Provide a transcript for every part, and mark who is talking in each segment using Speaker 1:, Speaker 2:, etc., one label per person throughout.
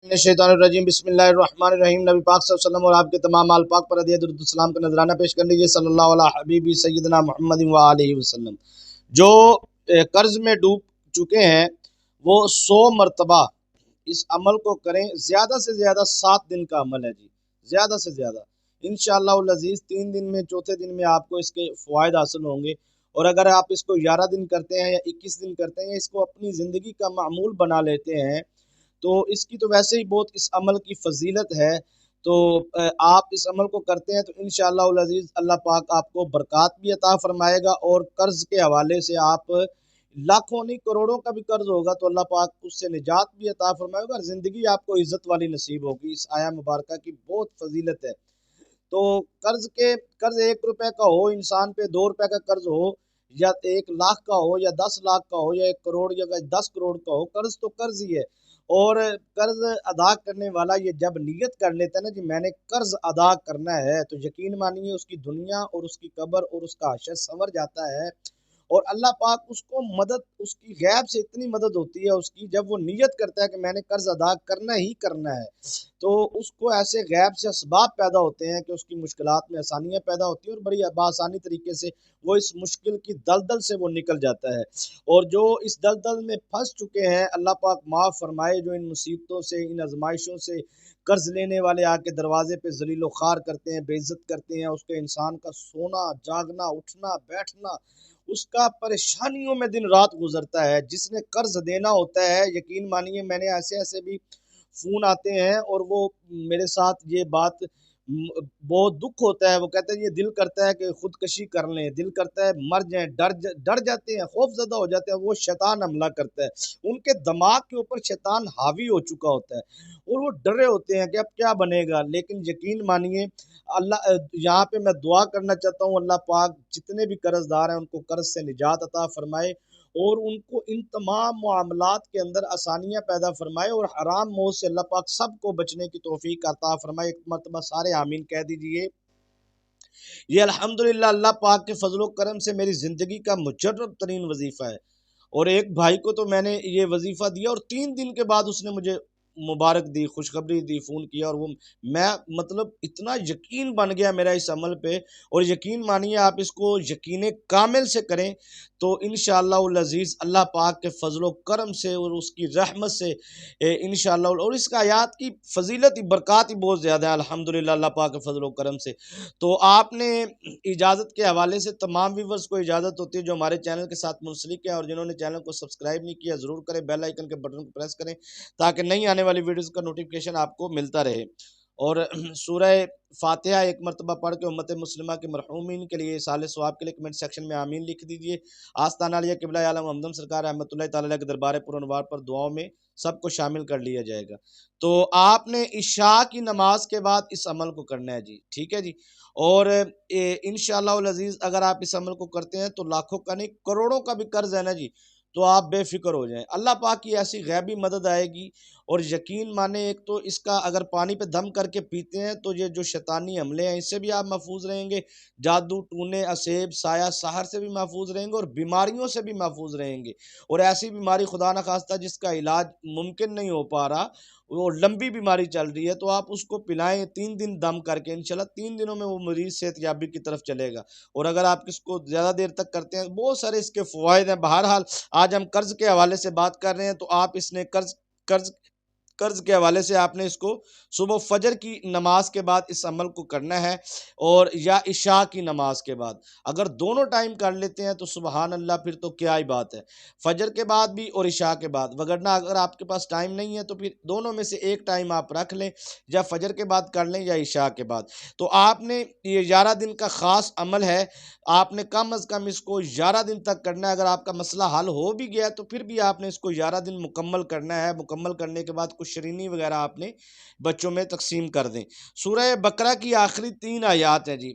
Speaker 1: शैतानुर्रजीम बिस्मिल्लाहिर्रहमानिर्रहीम। नबी पाक सल्लल्लाहु अलैहि वसल्लम और आपके तमाम आल पाक पर दिया दुरूद सलाम का नजराना पेश कर लीजिए। सल्लल्लाहु अलैहि हबीबी सय्यदना मुहम्मद व आलिहि वसल्लम। जो कर्ज में डूब चुके हैं वो 100 मरतबा इस अमल को करें। ज़्यादा से ज़्यादा 7 दिन का अमल है जी, ज़्यादा से ज़्यादा इंशाअल्लाह अज़ीज़ 3 दिन में, चौथे दिन में आपको इसके फ़वाइद हासिल होंगे। और अगर आप इसको 11 दिन करते हैं या 21 दिन करते हैं, इसको अपनी ज़िंदगी का मामूल बना लेते हैं, तो इसकी तो वैसे ही बहुत इस अमल की फजीलत है। तो आप इस अमल को करते हैं तो इंशाअल्लाह अज़ीज़ अल्लाह पाक आपको बरक़ात भी अता फ़रमाएगा। और कर्ज़ के हवाले से आप लाखों नहीं करोड़ों का भी कर्ज़ होगा तो अल्लाह पाक उससे निजात भी अता फ़रमाएगा और ज़िंदगी आपको इज़्ज़त वाली नसीब होगी। इस आया मुबारका की बहुत फजीलत है। तो कर्ज़ 1 रुपए का हो, इंसान पे 2 रुपए का कर्ज़ हो, या 1 लाख का हो, या 10 लाख का हो, या 1 करोड़, या 10 करोड़ का हो, कर्ज़ तो कर्ज़ ही है। और कर्ज़ अदा करने वाला ये जब नियत कर लेता है ना कि मैंने कर्ज़ अदा करना है, तो यकीन मानिए उसकी दुनिया और उसकी कब्र और उसका हशर संवर जाता है। और अल्लाह पाक उसको मदद, उसकी गैब से इतनी मदद होती है उसकी, जब वो नियत करता है कि मैंने कर्ज अदा करना ही करना है, तो उसको ऐसे गैब से असबाब पैदा होते हैं कि उसकी मुश्किलात में आसानियाँ पैदा होती हैं और बड़ी बासानी तरीके से वो इस मुश्किल की दलदल से वो निकल जाता है। और जो इस दलदल में फंस चुके हैं, अल्लाह पाक माफ़ फरमाए, जो इन मुसीबतों से, इन आजमाइशों से कर्ज लेने वाले आके दरवाजे पे जलीलो ख्वार करते हैं, बेइज्जत करते हैं, उसके इंसान का सोना, जागना, उठना, बैठना, उसका परेशानियों में दिन रात गुजरता है। जिसने कर्ज देना होता है, यकीन मानिए मैंने ऐसे ऐसे भी फ़ोन आते हैं और वो मेरे साथ ये बात बहुत दुख होता है। वो कहते हैं ये दिल करता है कि खुदकशी कर लें, दिल करता है मर जाएँ, डर जाते हैं, खौफ़ज़दा हो जाते हैं। वो शैतान हमला करता है, उनके दिमाग के ऊपर शैतान हावी हो चुका होता है और वो डरे होते हैं कि अब क्या बनेगा। लेकिन यकीन मानिए अल्लाह, यहाँ पे मैं दुआ करना चाहता हूँ, अल्लाह पाक जितने भी कर्ज़दार हैं उनको कर्ज़ से निजात अता फ़रमाए और उनको इन तमाम मामलात के अंदर आसानियाँ पैदा फ़रमाए और हराम मौत से अल्लाह पाक सबको बचने की तौफ़ीक अता फ़रमाए। एक मरतबा सारे आमीन कह दीजिए। ये अल्हम्दुलिल्लाह अल्लाह पाक के फ़ज़ल व करम से मेरी ज़िंदगी का मुजर्रब तरीन वजीफ़ा है। और एक भाई को तो मैंने ये वजीफ़ा दिया और 3 दिन के बाद उसने मुझे मुबारक दी, खुशखबरी दी, फ़ोन किया। और वो मैं मतलब इतना यकीन बन गया मेरा इस अमल पे। और यकीन मानिए आप इसको यकीन कामिल से करें तो इंशाअल्लाह अज़ीज़ अल्लाह पाक के फ़ज़ल व करम से और उसकी रहमत से इंशाअल्लाह। और इस आयात की फ़जीलत ही, बरक़ात ही बहुत ज़्यादा है अल्हम्दुलिल्लाह अल्लाह पाक के फ़ज़ल व करम से। तो आपने इजाज़त के हवाले से तमाम व्यूवर्स को इजाज़त होती है जो हमारे चैनल के साथ मुंसलिक है, और जिन्होंने चैनल को सब्सक्राइब नहीं किया ज़रूर करें, बेल आइकन के बटन को प्रेस करें ताकि नई आने वाली वीडियोज़ का नोटिफिकेशन आपको मिलता रहे। और सूरह फातिहा एक मरतबा पढ़ के उम्मत मुस्लिमा के मरहूमीन के लिए, साले सवाब के लिए कमेंट सेक्शन में आमीन लिख दीजिए। आस्ताना अलिया क़िबला आलम हमदम सरकार रहमतुल्लाह तआला के दरबार पुरनवार पर दुआओं में सबको शामिल कर लिया जाएगा। तो आपने इशा की नमाज के बाद इस अमल को करना है जी, ठीक है जी। और इंशाअल्लाह अज़ीज़ अगर आप इस अमल को करते हैं तो लाखों का नहीं करोड़ों का भी कर्ज है ना जी, तो आप बेफिक्र हो जाएं, अल्लाह पाक की ऐसी गैबी मदद आएगी। और यकीन माने, एक तो इसका अगर पानी पे दम करके पीते हैं तो ये जो शैतानी हमले हैं इससे भी आप महफूज रहेंगे, जादू टूने असेब साया सहर से भी महफूज रहेंगे और बीमारियों से भी महफूज रहेंगे। और ऐसी बीमारी खुदा न खास्ता जिसका इलाज मुमकिन नहीं हो पा रहा, वो लंबी बीमारी चल रही है, तो आप उसको पिलाएं 3 दिन दम करके, इंशाल्लाह 3 दिनों में वो मरीज सेहतयाबी की तरफ चलेगा। और अगर आप इसको ज़्यादा देर तक करते हैं, बहुत सारे इसके फ़वाइद हैं। बहरहाल आज हम कर्ज़ के हवाले से बात कर रहे हैं, तो आप इसने कर्ज़ कर्ज़ कर्ज के हवाले से आपने इसको सुबह फजर की नमाज के बाद इस अमल को करना है, और या इशा की नमाज के बाद। अगर दोनों टाइम कर लेते हैं तो सुबहान अल्लाह, फिर तो क्या ही बात है, फजर के बाद भी और इशा के बाद। वगरना अगर आपके पास टाइम नहीं है तो फिर दोनों में से एक टाइम आप रख लें, या फजर के बाद कर लें या इशा के बाद। तो आपने ये 11 दिन का ख़ास अमल है, आपने कम अज़ कम इसको 11 दिन तक करना है। अगर आपका मसला हल हो भी गया तो फिर भी आपने इसको 11 दिन मुकम्मल करना है। मुकम्मल करने के बाद कुछ शरीनी वगैरह आपने बच्चों में तकसीम कर दें। सूरह बकरा की आखिरी 3 आयात है जी,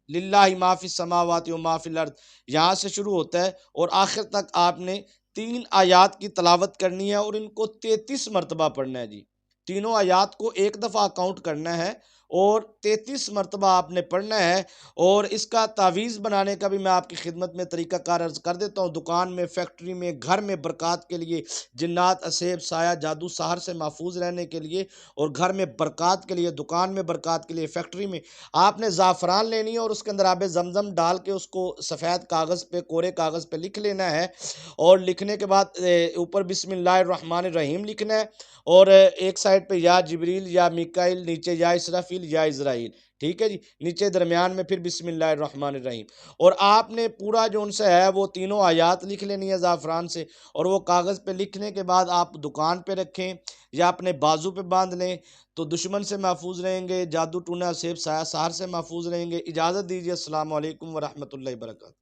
Speaker 1: लिल्लाहि मा फिस समावाति व मा फिल अर्द, यहाँ से शुरू होता है और आखिर तक आपने 3 आयात की तलावत करनी है और इनको 33 मरतबा पढ़ना है जी। तीनों आयात को एक दफ़ा काउंट करना है اور 33 مرتبہ آپ نے پڑھنا ہے۔ اور اس کا تعویذ بنانے کا بھی میں آپ کی خدمت میں طریقہ کار عرض کر دیتا ہوں۔ دکان میں، فیکٹری میں، گھر میں برکات کے لیے، جنات، اسیب، سایہ، جادو، سحر سے محفوظ رہنے کے لیے، اور گھر میں برکات کے لیے، دکان میں برکات کے لیے، فیکٹری میں، آپ نے زعفران لینی ہے اور اس کے اندر آب زمزم ڈال کے اس کو سفید کاغذ پہ، کورے کاغذ پہ لکھ لینا ہے۔ اور لکھنے کے بعد اوپر بسم اللہ الرحمن الرحیم لکھنا ہے، اور ایک سائڈ پہ یا جبریل یا میکائیل، نیچے یا اسرافیل یا اسرائیل، ٹھیک ہے جی، نیچے درمیان میں پھر بسم اللہ الرحمن الرحیم۔ اور آپ نے پورا جو ان سے ہے وہ تینوں آیات لکھ لینی ہے زعفران سے، اور وہ کاغذ پہ لکھنے کے بعد آپ دکان پہ رکھیں یا اپنے بازو پہ باندھ لیں، تو دشمن سے محفوظ رہیں گے، جادو ٹونا، سیب، سایہ، سحر سے محفوظ رہیں گے۔ اجازت دیجیے، السلام علیکم ورحمۃ اللہ وبرکاتہ۔